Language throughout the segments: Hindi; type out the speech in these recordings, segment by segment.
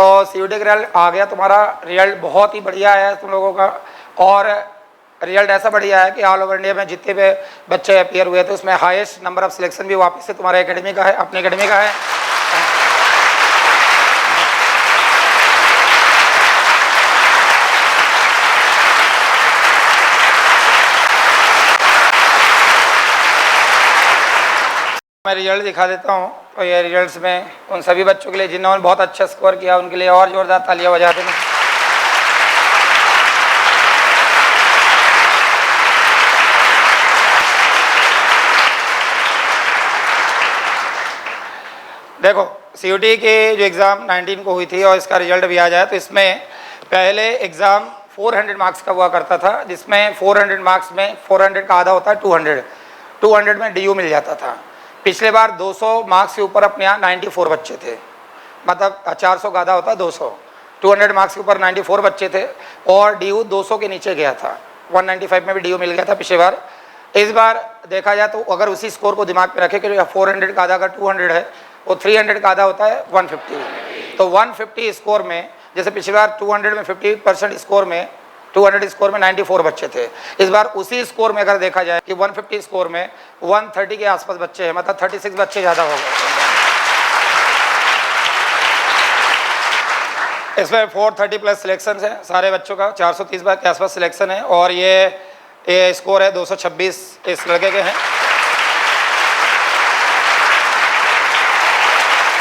तो CUET का रिजल्ट आ गया, तुम्हारा रिजल्ट बहुत ही बढ़िया है तुम लोगों का। और रिजल्ट ऐसा बढ़िया है कि ऑल ओवर इंडिया में जितने भी बच्चे अपियर हुए थे उसमें हाईएस्ट नंबर ऑफ सिलेक्शन भी वापस से तुम्हारे एकेडमी का है, अपने एकेडमी का है। मैं रिजल्ट दिखा देता हूँ। तो ये रिजल्ट्स में उन सभी बच्चों के लिए जिन्होंने बहुत अच्छा स्कोर किया उनके लिए और जोरदार तालियां बजा दें। देखो CUET की जो एग्ज़ाम 19 को हुई थी और इसका रिजल्ट भी आ जाए तो इसमें पहले एग्ज़ाम 400 मार्क्स का हुआ करता था, जिसमें 400 मार्क्स में 400 का आधा होता है 200 में DU मिल जाता था। पिछले बार 200 मार्क्स के ऊपर अपने यहाँ 94 बच्चे थे, मतलब 400 का आधा होता है 200, 200 मार्क्स के ऊपर 94 बच्चे थे और DU 200 के नीचे गया था, 195 में भी DU मिल गया था पिछले बार। इस बार देखा जाए तो अगर उसी स्कोर को दिमाग में रखें कि 400 का आधा का 200 है वो 300 का आधा होता है 150, तो 150 स्कोर में जैसे पिछली बार 200 में 50% स्कोर में 200 स्कोर में 94 बच्चे थे, इस बार उसी स्कोर में अगर देखा जाए कि 150 स्कोर में 130 के आसपास बच्चे हैं, मतलब 36 बच्चे ज़्यादा हो गए। इसमें 430 प्लस सिलेक्शन है सारे बच्चों का, 430 के आसपास सिलेक्शन है और ये स्कोर है 226 इस लड़के के हैं।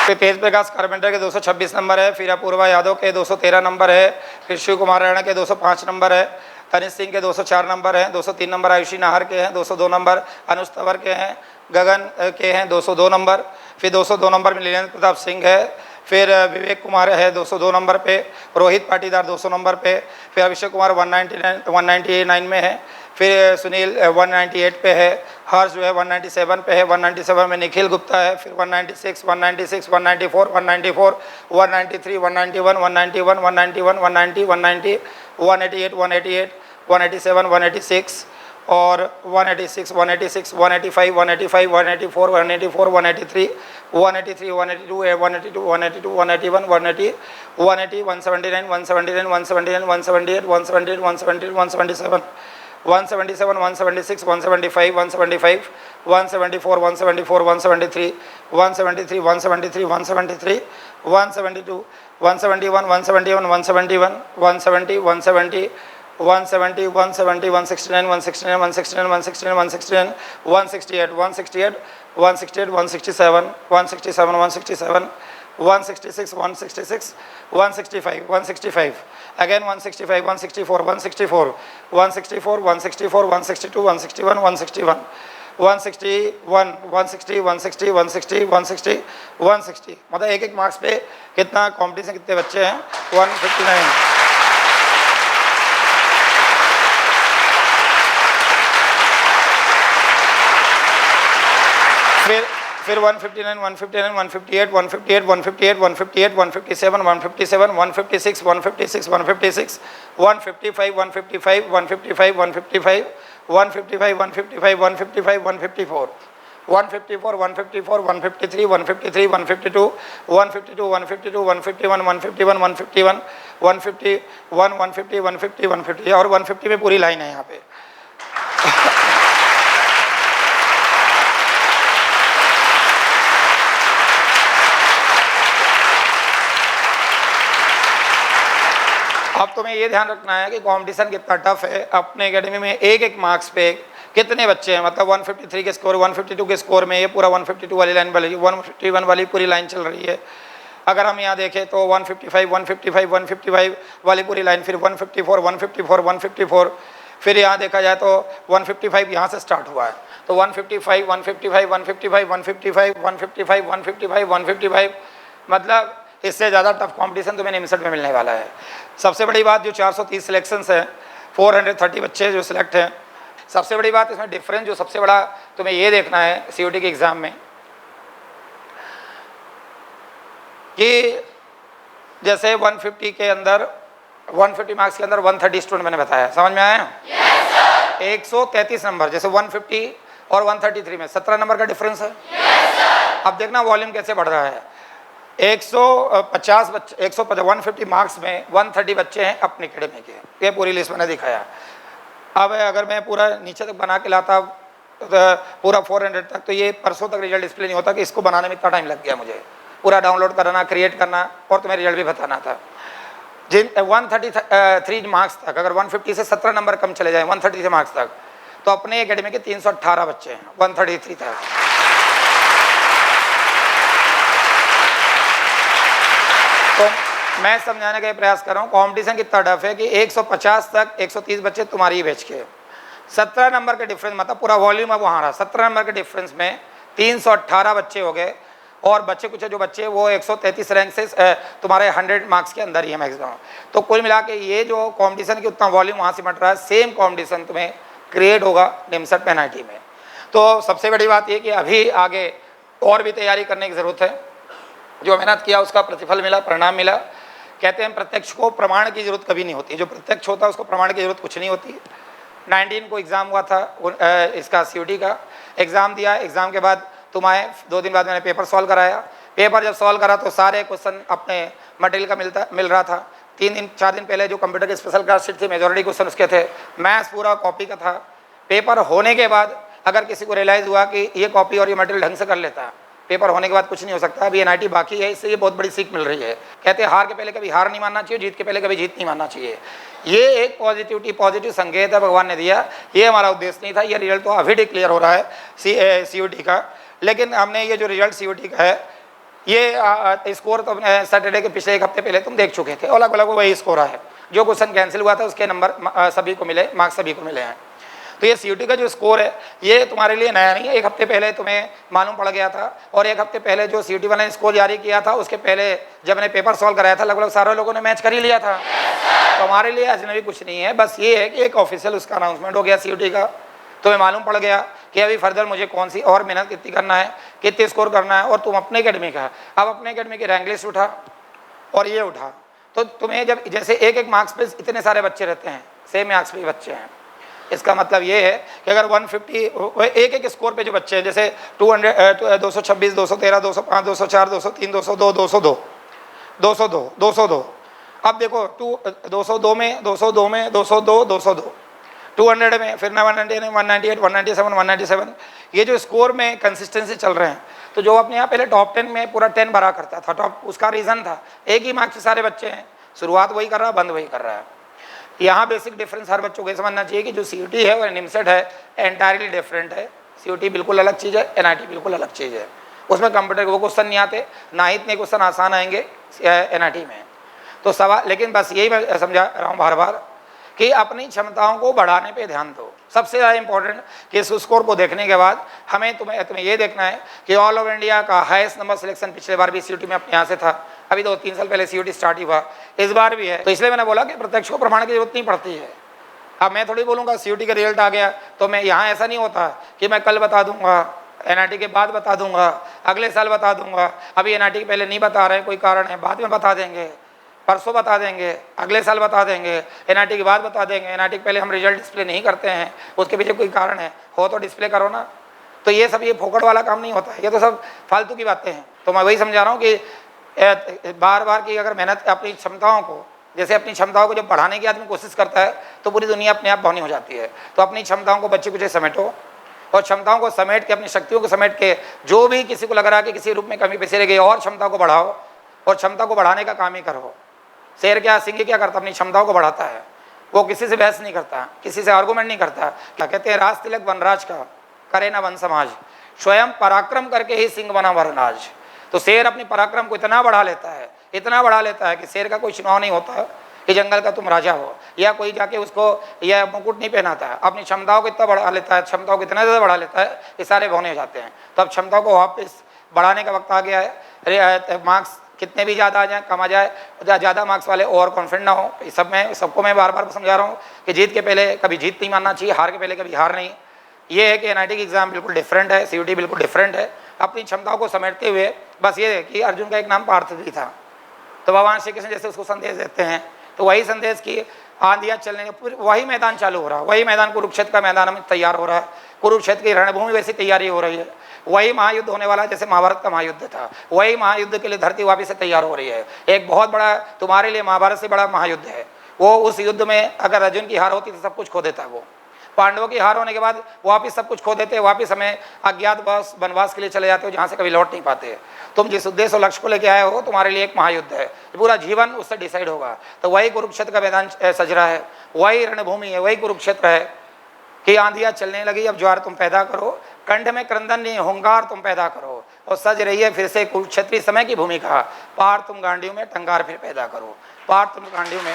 फिर तेज प्रकाश कारपेंटर के 226 नंबर है, फिर अपूर्वा यादव के 213 नंबर है, फिर शिव कुमार राणा के 205 नंबर है, तनिष सिंह के 204 नंबर हैं, 203 नंबर आयुषी नाहर के हैं, 202 नंबर अनुज तंवर के हैं, गगन के हैं 202 नंबर, फिर 202 नंबर में लीलेंद्र प्रताप सिंह है, फिर विवेक कुमार है 202 नंबर पे, रोहित पाटीदार 200 नंबर पे, फिर अभिषेक कुमार 199 में है, फिर सुनील 198 पे है, हर्ष जो है 197 पे है, 197 में निखिल गुप्ता है, फिर 196, 194, 194, 193, 191, 191, 191, 190, 190, 188, 188, 187, 186 और 186, 186, 185, 185, 184, 184, 183, 183, 182, 182, 182, 181, 180, 180, 179, 179, 179, 178, 178, 178, 177, 177, 176, 175, 175, 174, 174, 173, 173, 173, 173, 172, 171, 171, 171, 170, 170, 170, 170, 169, 169, 169, 169, 169, 168, 168, 168, 167, 167, 167, 166, 166, 165, 165, again 165, 164, 164, 164, 164, 162, 161, 161, 161, 160, 160, 160, 160, 160, मतलब एक एक मार्क्स पे कितना कॉम्पिटिशन, कितने बच्चे हैं 159। फिर 159, 159, 158, 158, 158, 158, 157, 157, 156, 156, 156, 155, 155, 155, 155, 155, 155, 155, 154, 154, 154, 153, 153, 152, 152, 152, 151, 151, 151, 151, 150, 150, 150 और 150 में पूरी लाइन है यहाँ पे। अब तुम्हें ये ध्यान रखना है कि कंपटीशन कितना टफ है। अपने एकेडमी में एक एक मार्क्स पे कितने बच्चे हैं, मतलब 153 के स्कोर, 152 के स्कोर में ये पूरा 152 वाली लाइन वाली 151 वाली पूरी लाइन चल रही है। अगर हम यहाँ देखें तो 155, 155, 155 वाली पूरी लाइन, फिर 154, 154, 154, फिर यहाँ देखा जाए तो 155 यहाँ से स्टार्ट हुआ है, तो 155, 155, 155, 155, 155, 155, 155, मतलब इससे ज़्यादा टफ कंपटीशन तुम्हें निमसट में मिलने वाला है। सबसे बड़ी बात जो 430 सिलेक्शंस हैं, 430 बच्चे जो सिलेक्ट हैं, सबसे बड़ी बात इसमें डिफरेंस जो सबसे बड़ा तुम्हें ये देखना है CUET के एग्ज़ाम में कि जैसे 150 के अंदर 150 मार्क्स के अंदर 130 स्टूडेंट मैंने बताया, समझ में आया? yes, 133 नंबर, जैसे 150 और 133 में 17 नंबर का डिफरेंस है। yes, अब देखना वॉल्यूम कैसे बढ़ रहा है। 150 बच्चे, 150 मार्क्स में 130 बच्चे हैं अपने एकेडमी के। ये पूरी लिस्ट मैंने दिखाया। अब अगर मैं पूरा नीचे तक बना के लाता पूरा 400 तक, तो ये परसों तक रिजल्ट डिस्प्ले नहीं होता कि इसको बनाने में इतना टाइम लग गया मुझे, पूरा डाउनलोड करना, क्रिएट करना और तुम्हें रिजल्ट भी बताना था। जिन 133 मार्क्स तक, अगर 150 से 17 नंबर कम चले जाए 133 मार्क्स तक, तो अपने एकेडमी के 318 बच्चे हैं 133 तक। तो मैं समझाने का प्रयास कर रहा हूँ कंपटीशन कितना टफ है कि 150 तक 130 बच्चे तुम्हारी बैच के, 17 नंबर के डिफरेंस, मतलब पूरा वॉल्यूम अब वहाँ रहा, 17 नंबर के डिफरेंस में 318 बच्चे हो गए। और बच्चे कुछ जो बच्चे वो 133 रैंक से तुम्हारे 100 मार्क्स के अंदर ही है मैक्सिमम। तो कुल मिला के ये जो कंपटीशन की उतना वॉल्यूम वहाँ से मट रहा है, सेम कंपटीशन तुम्हें क्रिएट होगा निमसट में, NIT में। तो सबसे बड़ी बात ये कि अभी आगे और भी तैयारी करने की ज़रूरत है। जो मेहनत किया उसका प्रतिफल मिला, परिणाम मिला। कहते हैं प्रत्यक्ष को प्रमाण की जरूरत कभी नहीं होती, जो प्रत्यक्ष होता है उसको प्रमाण की जरूरत कुछ नहीं होती। 19 को एग्ज़ाम हुआ था इसका CUT का एग्ज़ाम दिया। एग्ज़ाम के बाद तुम आए, 2 दिन बाद मैंने पेपर सॉल्व कराया। पेपर जब सॉल्व करा तो सारे क्वेश्चन अपने मटेरियल का मिल रहा था। 4 दिन पहले जो कंप्यूटर की स्पेशल क्लास शीट थी, मेजॉरिटी क्वेश्चन उसके थे, मैथ्स पूरा कॉपी का था। पेपर होने के बाद अगर किसी को रियलाइज़ हुआ कि ये कॉपी और ये मटेरियल ढंग से कर लेता है, पेपर होने के बाद कुछ नहीं हो सकता। अभी NIT बाकी है, इससे ये बहुत बड़ी सीख मिल रही है। कहते हैं हार के पहले कभी हार नहीं मानना चाहिए, जीत के पहले कभी जीत नहीं मानना चाहिए। ये एक पॉजिटिव संकेत है भगवान ने दिया। ये हमारा उद्देश्य नहीं था। ये रिजल्ट तो अभी डिक्लेयर हो रहा है CUT का, लेकिन हमने ये जो रिजल्ट CUT का है, ये स्कोर तो सैटरडे के पिछले 1 हफ्ते पहले तुम देख चुके थे। अलग अलग वही स्कोर है। जो क्वेश्चन कैंसिल हुआ था उसके नंबर सभी को मिले, मार्क्स सभी को मिले हैं। तो ये CUT का जो स्कोर है ये तुम्हारे लिए नया नहीं है। 1 हफ्ते पहले तुम्हें मालूम पड़ गया था, और 1 हफ्ते पहले जो CUT वाले ने स्कोर जारी किया था उसके पहले जब मैंने पेपर सॉल्व कराया था लगभग सारे लोगों ने मैच कर ही लिया था। तो हमारे लिए अजनबी कुछ नहीं है। बस ये है कि एक ऑफिशियल उसका अनाउंसमेंट हो गया CUT का, तुम्हें मालूम पड़ गया कि अभी फर्दर मुझे कौन सी और मेहनत कितनी करना है, कितने स्कोर करना है। और तुम अपने एकेडमी का, अब अपने एकेडमी की रैंक लिस्ट उठा और ये उठा, तो तुम्हें जब जैसे एक मार्क्स पे इतने सारे बच्चे रहते हैं, सेम मार्क्स पे बच्चे हैं, इसका मतलब ये है कि अगर 150 एक स्कोर पे जो बच्चे हैं, जैसे 226, 213, 205, 204, 203, 202, 202, 202, 202, अब देखो 202 में 202 में 202, 202, 200 में, फिर 198, 197, 197, ये जो स्कोर में कंसिस्टेंसी चल रहे हैं। तो जो अपने यहाँ पहले टॉप 10 में पूरा 10 भरा करता था टॉप, उसका रीज़न था एक ही मार्क्स से सारे बच्चे हैं, शुरुआत वही कर रहा है, बंद वही कर रहा है। यहाँ बेसिक डिफरेंस हर बच्चों को समझना चाहिए कि जो CUT है और निमसट है एंटायरली डिफरेंट है। CUT बिल्कुल अलग चीज़ है, NIT बिल्कुल अलग चीज़ है। उसमें कंप्यूटर के वो क्वेश्चन नहीं आते, ना ही इतने क्वेश्चन आसान आएंगे NIT में। तो सवाल, लेकिन बस यही मैं समझा रहा हूँ बार बार कि अपनी क्षमताओं को बढ़ाने पे ध्यान दो। सबसे ज़्यादा इंपॉर्टेंट कि इस स्कोर को देखने के बाद हमें तुम्हें ये देखना है कि ऑल ओवर इंडिया का हाईएस्ट नंबर सिलेक्शन पिछले बार भी CUT में अपने यहाँ से था। अभी 2-3 साल पहले CUT स्टार्ट ही हुआ, इस बार भी है। तो इसलिए मैंने बोला कि प्रत्यक्ष को प्रमाण की जरूरत नहीं पड़ती है। अब मैं थोड़ी बोलूँगा CUT का रिजल्ट आ गया तो मैं यहाँ, ऐसा नहीं होता कि मैं कल बता दूंगा, NIT के बाद बता दूंगा, अगले साल बता दूंगा। अभी NIT के पहले नहीं बता रहे, कोई कारण है, बाद में बता देंगे, परसों बता देंगे, अगले साल बता देंगे, NIT के बाद बता देंगे। NIT के पहले हम रिजल्ट डिस्प्ले नहीं करते हैं, उसके पीछे कोई कारण है, हो तो डिस्प्ले करो ना। तो ये सब ये फोकट वाला काम नहीं होता है, ये तो सब फालतू की बातें हैं। तो मैं वही समझा रहा हूँ कि बार बार की अगर मेहनत अपनी क्षमताओं को, जैसे अपनी क्षमताओं को जब बढ़ाने की आदमी कोशिश करता है तो पूरी दुनिया अपने आप बौनी हो जाती है। तो अपनी क्षमताओं को बच्चे कुछ समेटो, और क्षमताओं को समेट के, अपनी शक्तियों को समेट के, जो भी किसी को लग रहा है कि किसी रूप में कमी पीछे रह गई, और क्षमता को बढ़ाओ और क्षमता को बढ़ाने का काम ही करो। शेर क्या, सिंह क्या करता, अपनी क्षमताओं को बढ़ाता है। वो किसी से बहस नहीं करता, किसी से आर्गूमेंट नहीं करता। क्या कहते हैं, राज तिलक वनराज का, करे ना वन समाज, स्वयं पराक्रम करके ही सिंह बना वरनाज। तो शेर अपनी पराक्रम को इतना बढ़ा लेता है, इतना बढ़ा लेता है कि शेर का कोई चुनाव नहीं होता कि जंगल का तुम राजा हो, या कोई जाके उसको यह मुकुट नहीं पहनाता है। अपनी क्षमताओं को इतना बढ़ा लेता है, क्षमताओं को इतना ज़्यादा बढ़ा लेता है कि सारे भौने हो जाते हैं। तो अब क्षमताओं को वापस बढ़ाने का वक्त आ गया है। मार्क्स कितने भी ज़्यादा आ जाए, कम आ जाए, ज़्यादा मार्क्स वाले ओवर कॉन्फिडेंट ना हो। इस सब में सबको मैं बार बार समझा रहा हूँ कि जीत के पहले कभी जीत नहीं मानना चाहिए, हार के पहले कभी हार नहीं। ये है कि NIT की एग्ज़ाम बिल्कुल डिफरेंट है, CUT बिल्कुल डिफरेंट है। अपनी क्षमताओं को समेटते हुए, बस ये है कि अर्जुन का एक नाम पार्थ भी था, तो भगवान श्री कृष्ण जैसे उसको संदेश देते हैं, तो वही संदेश की आंधियां चलने, फिर वही मैदान चालू हो रहा है, वही मैदान कुरुक्षेत्र का मैदान में तैयार हो रहा है, कुरुक्षेत्र की रणभूमि वैसी तैयारी हो रही है, वही महायुद्ध होने वाला है जैसे महाभारत का महायुद्ध था, वही महायुद्ध के लिए धरती वापस से तैयार हो रही है। एक बहुत बड़ा तुम्हारे लिए महाभारत से बड़ा महायुद्ध है वो। उस युद्ध में अगर अर्जुन की हार होती तो सब कुछ खो देता है वो, पांडवों की हार होने के बाद वापिस सब कुछ खो देते, वापिस हमें अज्ञातवास वनवास के लिए चले जाते हो जहाँ से कभी लौट नहीं पाते। तुम जिस उद्देश्य और लक्ष्य को लेके आए हो तुम्हारे लिए एक महायुद्ध है, पूरा जीवन उससे डिसाइड होगा। तो वही कुरुक्षेत्र का मैदान सज रहा है, वही रणभूमि है, वही कुरुक्षेत्र है कि आंधियां चलने लगी, अब ज्वार तुम पैदा करो, कंठ में क्रंदन नहीं हुंकार तुम पैदा करो, और सज रही है फिर से कुरुक्षेत्री समय की भूमिका, पार तुम गांडियों में टंगार फिर पैदा करो, पार तुम गांडियों में